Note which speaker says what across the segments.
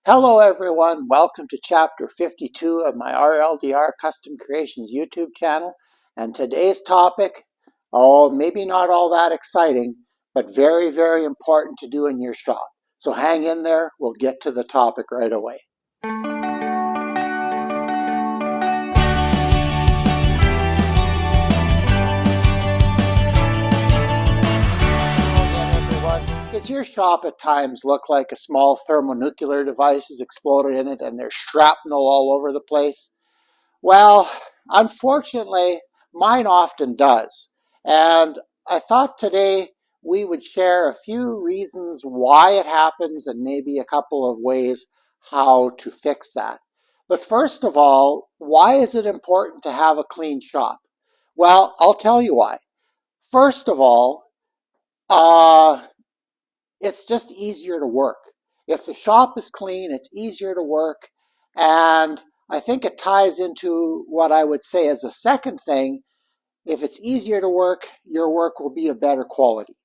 Speaker 1: Hello everyone, welcome to chapter 52 of my RLDR Custom Creations YouTube channel. And today's topic, maybe not all that exciting, but very, very important to do in your shop. So hang in there, we'll get to the topic right away. Does your shop at times look like a small thermonuclear device has exploded in it and there's shrapnel all over the place? Well, unfortunately, mine often does. And I thought today we would share a few reasons why it happens and maybe a couple of ways how to fix that. But first of all, why is it important to have a clean shop? Well, I'll tell you why. First of all, it's just easier to work. If the shop is clean, it's easier to work. And I think it ties into what I would say as a second thing. If it's easier to work, your work will be of better quality.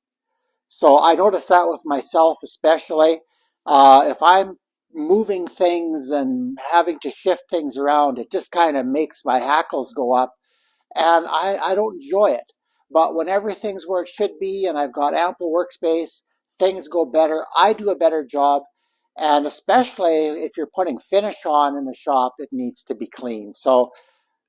Speaker 1: So I notice that with myself especially. If I'm moving things and having to shift things around, it just kind of makes my hackles go up. And I don't enjoy it. But when everything's where it should be and I've got ample workspace, things go better. I do a better job. And especially if you're putting finish on in the shop, it needs to be clean. So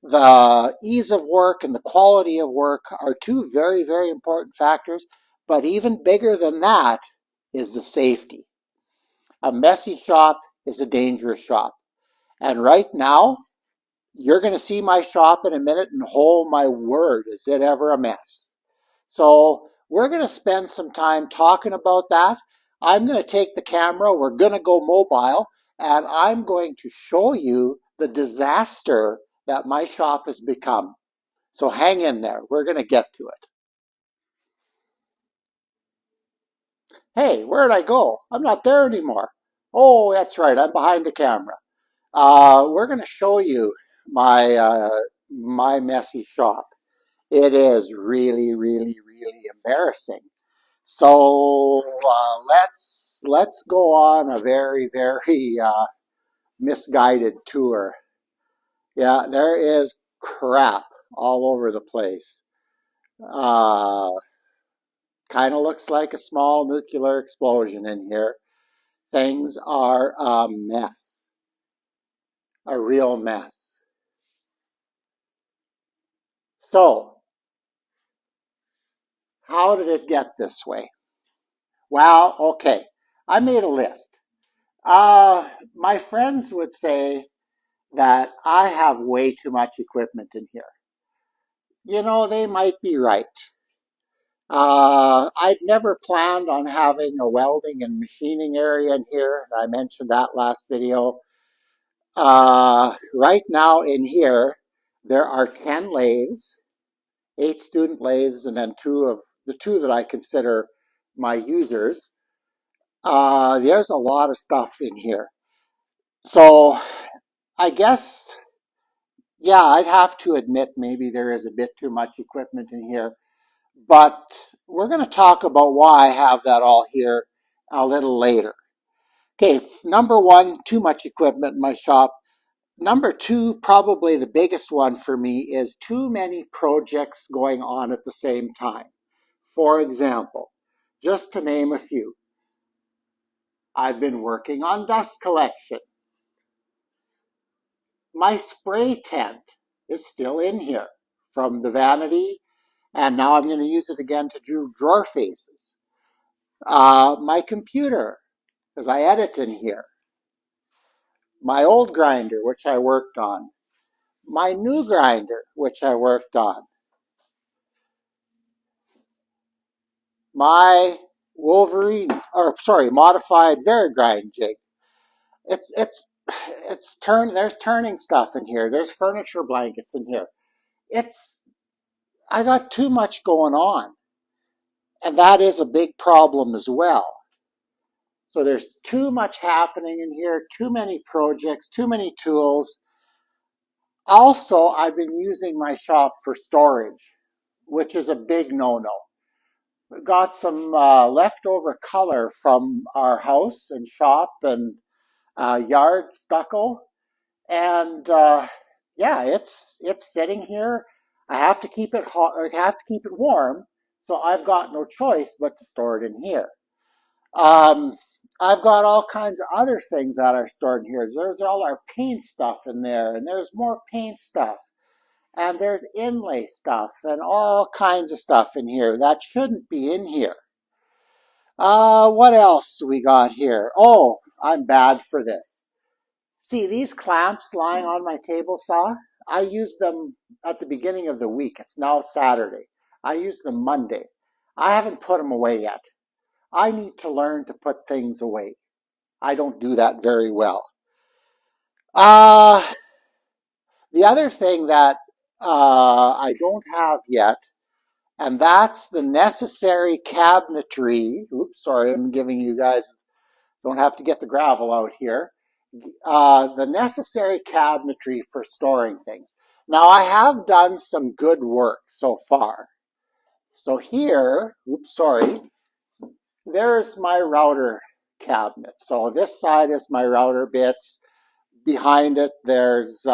Speaker 1: the ease of work and the quality of work are two very, very important factors. But even bigger than that is the safety. A messy shop is a dangerous shop. And right now, you're going to see my shop in a minute, and oh my word, is it ever a mess. So we're going to spend some time talking about that. I'm going to take the camera, we're going to go mobile, and I'm going to show you the disaster that my shop has become. So hang in there, we're going to get to it. Hey, where did I go? I'm not there anymore. Oh, that's right, I'm behind the camera. We're going to show you my messy shop. It is really, really, really embarrassing. So let's go on a very, very misguided tour. Yeah, there is crap all over the place. Kind of looks like a small nuclear explosion in here. Things are a mess, a real mess. So, how did it get this way? Well, okay, I made a list. My friends would say that I have way too much equipment in here. You know, they might be right. I'd never planned on having a welding and machining area in here. I mentioned that last video. Right now in here, there are 10 lathes, 8 student lathes, and then the two that I consider my users. There's a lot of stuff in here. So I guess, yeah, I'd have to admit maybe there is a bit too much equipment in here. But we're going to talk about why I have that all here a little later. Okay, number one, too much equipment in my shop. Number two, probably the biggest one for me, is too many projects going on at the same time. For example, just to name a few, I've been working on dust collection. My spray tent is still in here from the vanity, and now I'm going to use it again to do drawer faces. My computer, because I edit in here. My old grinder, which I worked on. My new grinder, which I worked on. My modified Varigrind jig. There's turning stuff in here. There's furniture blankets in here. I got too much going on. And that is a big problem as well. So there's too much happening in here, too many projects, too many tools. Also, I've been using my shop for storage, which is a big no-no. We've got some leftover color from our house and shop, and yard stucco. And yeah, it's sitting here. I have to keep it hot, or I have to keep it warm, so I've got no choice but to store it in here. Um, I've got all kinds of other things that are stored in here. There's all our paint stuff in there, and there's more paint stuff, and there's inlay stuff, and all kinds of stuff in here that shouldn't be in here. What else we got here? Oh, I'm bad for this. See, these clamps lying on my table saw, I used them at the beginning of the week. It's now Saturday. I used them Monday. I haven't put them away yet. I need to learn to put things away. I don't do that very well. Uh, the other thing that I don't have yet, and that's the necessary cabinetry. Oops, sorry, I'm giving you guys, don't have to get the gravel out here. The necessary cabinetry for storing things. Now, I have done some good work so far. So here, oops, sorry, there's my router cabinet. So this side is my router bits. Behind it, there's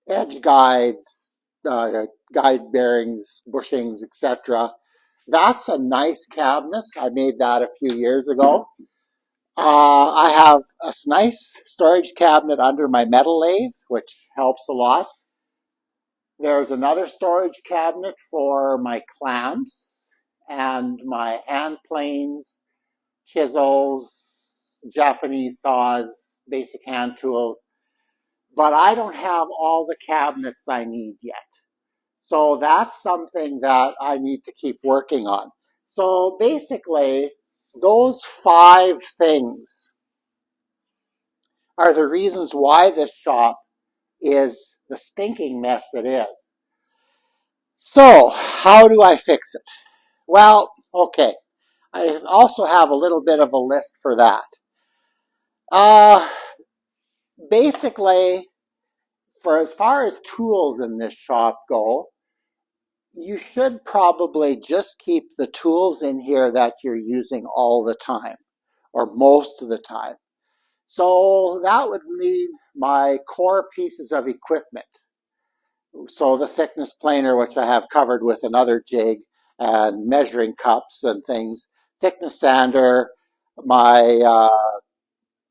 Speaker 1: edge guides, guide bearings, bushings, etc. That's a nice cabinet. I made that a few years ago. I have a nice storage cabinet under my metal lathe, which helps a lot. There's another storage cabinet for my clamps and my hand planes, chisels, Japanese saws, basic hand tools. But I don't have all the cabinets I need yet. So that's something that I need to keep working on. So basically, those 5 things are the reasons why this shop is the stinking mess it is. So, how do I fix it? Well, okay. I also have a little bit of a list for that. Basically, for as far as tools in this shop go, you should probably just keep the tools in here that you're using all the time, or most of the time. So that would mean my core pieces of equipment. So the thickness planer, which I have covered with another jig, and measuring cups and things, thickness sander, my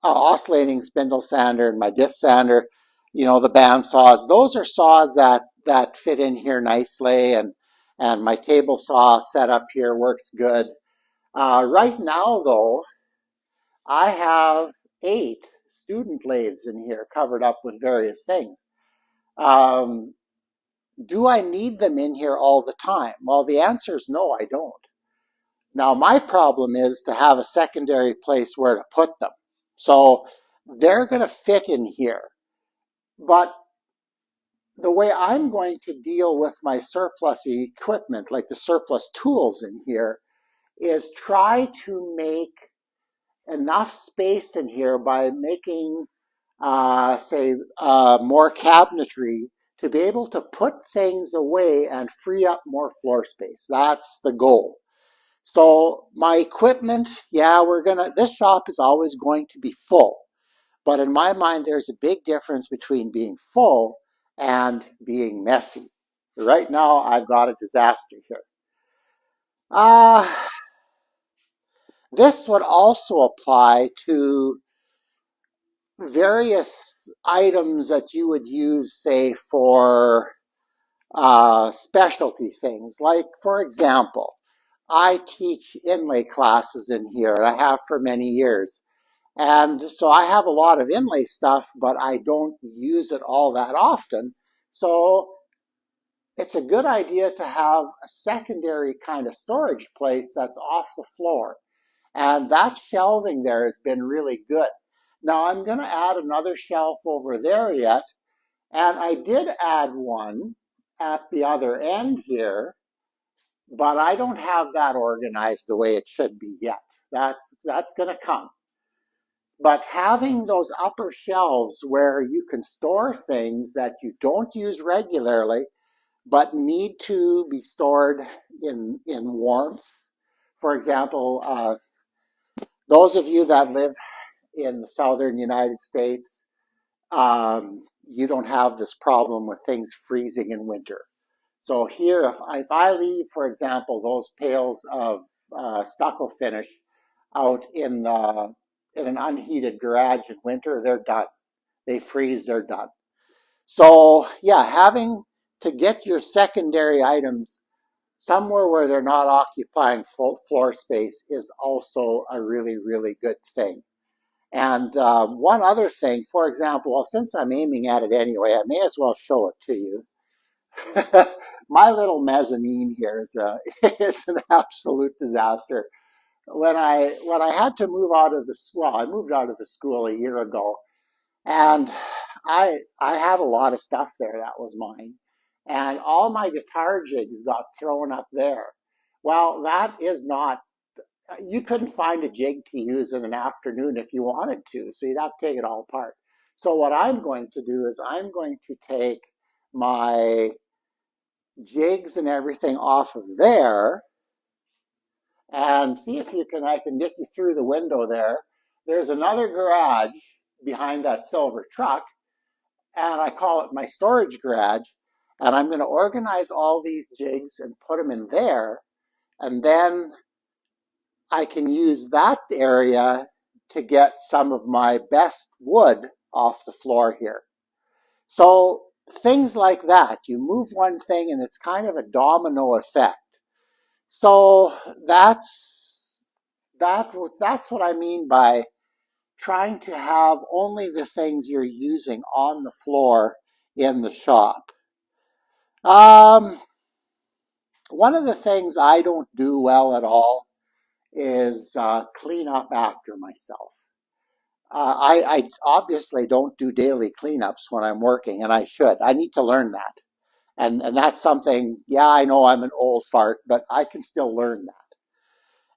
Speaker 1: oscillating spindle sander, and my disc sander, you know, the band saws. Those are saws that fit in here nicely, and my table saw setup here works good. Right now, though, I have 8 student lathes in here covered up with various things. Do I need them in here all the time? Well, the answer is no, I don't. Now, my problem is to have a secondary place where to put them. So they're going to fit in here. But the way I'm going to deal with my surplus equipment, like the surplus tools in here, is try to make enough space in here by making, say, more cabinetry to be able to put things away and free up more floor space. That's the goal. So my equipment, yeah, this shop is always going to be full. But in my mind, there's a big difference between being full and being messy. Right now, I've got a disaster here. This would also apply to various items that you would use, say, for specialty things. Like, for example, I teach inlay classes in here, and I have for many years. And so I have a lot of inlay stuff, but I don't use it all that often. So it's a good idea to have a secondary kind of storage place that's off the floor. And that shelving there has been really good. Now I'm going to add another shelf over there yet. And I did add one at the other end here, but I don't have that organized the way it should be yet. That's going to come. But having those upper shelves where you can store things that you don't use regularly, but need to be stored in warmth. For example, those of you that live in the southern United States, you don't have this problem with things freezing in winter. So here, if I leave, for example, those pails of stucco finish out in an unheated garage in winter, they're done. They freeze, they're done. So yeah, having to get your secondary items somewhere where they're not occupying full floor space is also a really, really good thing. And one other thing, for example, well, since I'm aiming at it anyway, I may as well show it to you. My little mezzanine here is is an absolute disaster. When I had to move out of the well, I moved out of the school a year ago, and I had a lot of stuff there that was mine, and all my guitar jigs got thrown up there. Well, that is not. You couldn't find a jig to use in an afternoon if you wanted to, so you'd have to take it all apart. So what I'm going to do is I'm going to take my jigs and everything off of there and see if I can get you through the window there. There's another garage behind that silver truck, and I call it my storage garage. And I'm going to organize all these jigs and put them in there, and then I can use that area to get some of my best wood off the floor here. So things like that, you move one thing and it's kind of a domino effect. So that's what I mean by trying to have only the things you're using on the floor in the shop. One of the things I don't do well at all is clean up after myself. I obviously don't do daily cleanups when I'm working, and I should. I need to learn that. And that's something, yeah, I know I'm an old fart, but I can still learn that.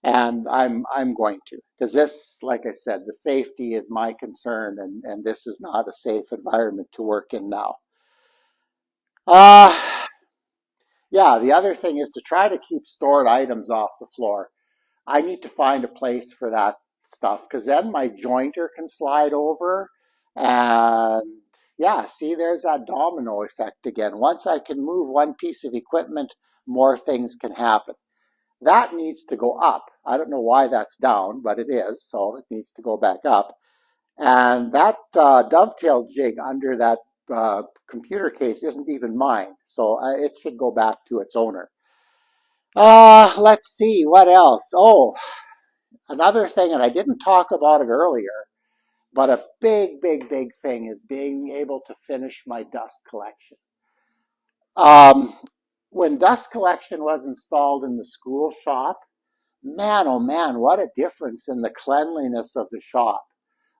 Speaker 1: And I'm going to, because this, like I said, the safety is my concern, and this is not a safe environment to work in now. Yeah, the other thing is to try to keep stored items off the floor. I need to find a place for that stuff, because then my jointer can slide over, and yeah, see, there's that domino effect again. Once I can move one piece of equipment, more things can happen. That needs to go up. I don't know why that's down, but it is, so it needs to go back up. And that dovetail jig under that computer case isn't even mine, so it should go back to its owner. Let's see, what else? Oh, another thing, and I didn't talk about it earlier, but a big, big, big thing is being able to finish my dust collection. When dust collection was installed in the school shop, man, oh man, what a difference in the cleanliness of the shop.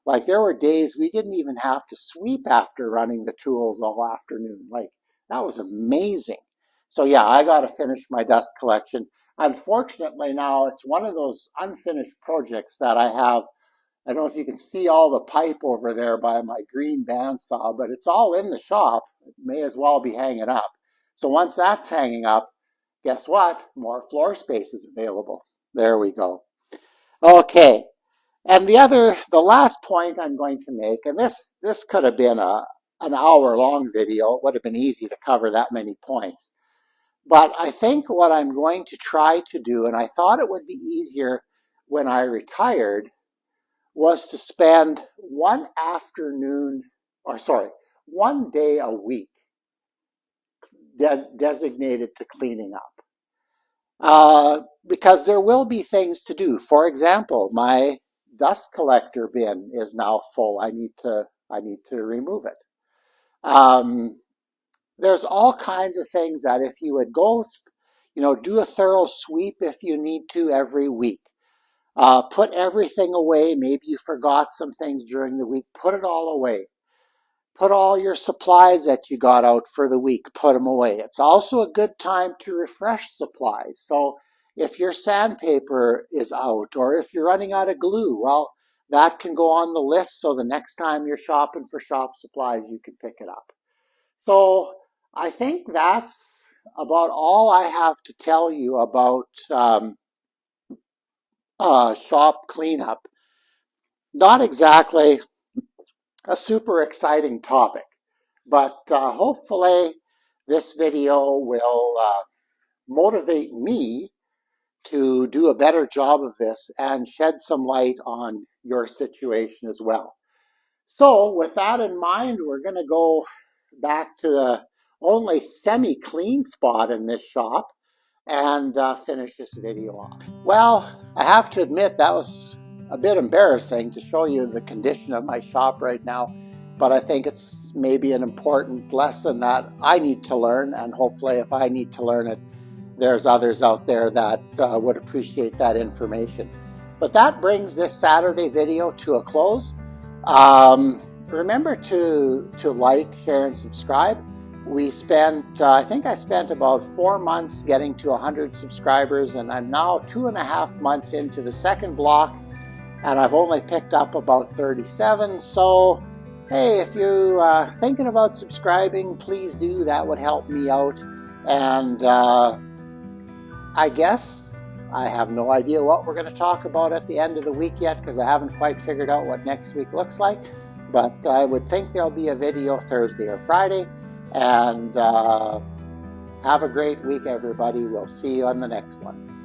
Speaker 1: Like, there were days we didn't even have to sweep after running the tools all afternoon. Like, that was amazing. So yeah, I got to finish my dust collection. Unfortunately now, it's one of those unfinished projects that I have. I don't know if you can see all the pipe over there by my green bandsaw, but it's all in the shop. It may as well be hanging up. So once that's hanging up, guess what? More floor space is available. There we go. Okay. And the last point I'm going to make, and this could have been an hour-long video. It would have been easy to cover that many points. But I think what I'm going to try to do, and I thought it would be easier when I retired, was to spend one day a week designated to cleaning up. Because there will be things to do. For example, my dust collector bin is now full. I need to remove it. There's all kinds of things that if you would go, do a thorough sweep if you need to every week. Put everything away. Maybe you forgot some things during the week. Put it all away. Put all your supplies that you got out for the week, put them away. It's also a good time to refresh supplies. So if your sandpaper is out, or if you're running out of glue, well, that can go on the list, so the next time you're shopping for shop supplies, you can pick it up. So I think that's about all I have to tell you about shop cleanup. Not exactly a super exciting topic, but hopefully this video will motivate me to do a better job of this and shed some light on your situation as well. So with that in mind, we're going to go back to the only semi-clean spot in this shop and finish this video off. Well, I have to admit that was a bit embarrassing to show you the condition of my shop right now, but I think it's maybe an important lesson that I need to learn, and hopefully if I need to learn it, there's others out there that would appreciate that information. But that brings this Saturday video to a close. Remember to like, share, and subscribe. We spent, I think I spent about 4 months getting to 100 subscribers, and I'm now 2.5 months into the second block, and I've only picked up about 37. So, hey, if you're thinking about subscribing, please do. That would help me out. And I guess I have no idea what we're going to talk about at the end of the week yet, because I haven't quite figured out what next week looks like. But I would think there'll be a video Thursday or Friday. And have a great week, everybody. We'll see you on the next one.